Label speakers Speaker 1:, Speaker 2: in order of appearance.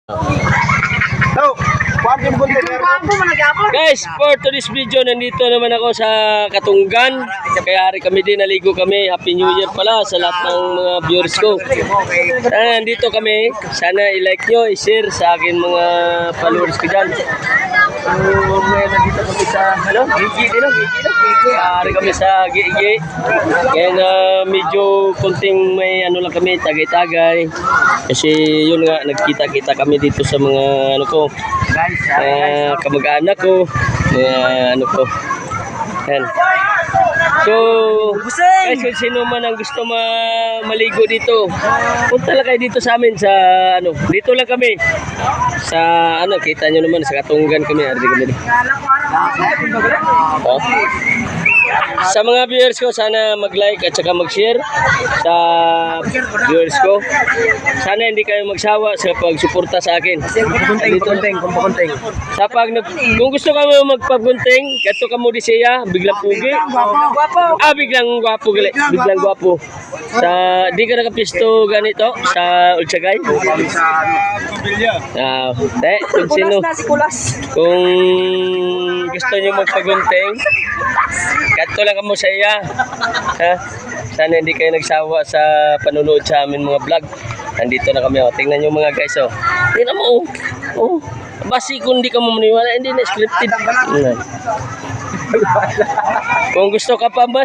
Speaker 1: Guys, for today's video, nandito naman ako sa Katunggan. Kaya hari kami din, naligo kami. Happy New Year pala sa lahat ng mga viewers ko. Nandito kami. Sana i-like nyo, i-share sa akin mga followers ko dyan. So, nandito kami sa, Gigi. Hari kami sa Gigi. Kaya medyo konting may lang kami, tagay-tagay. Kasi yun nga, nagkita-kita kami dito sa mga kamag-anak ko, ko. Yan. So, guys, kung sino man ang gusto maligo dito, punta lang kayo dito sa amin sa dito lang kami. Sa kita nyo naman sa Katunggan kami, ardi kami. Oh. Sa mga viewers ko, sana mag-like at saka mag-share sa viewers ko. Sana hindi kayo magsawa sa pagsuporta sa akin. Kumpung-kunting. Kung gusto ka mo magpagunting, gato ka mo di siya, biglang pugi. Biglang gwapo gali. Biglang gwapo. Sa di ka nakapisto ganito sa Ulsagay. Kung sino. Kung gusto niyo magpagunting, gato lang kamo sa iya. Sana hindi kayo nagsawa sa panonood sa amin mga vlog. Nandito na kami. Tingnan nyo mga guys. Tingnan mo. Basi kung hindi ka mo maniwala, hindi na scripted. Kung gusto ka pa ba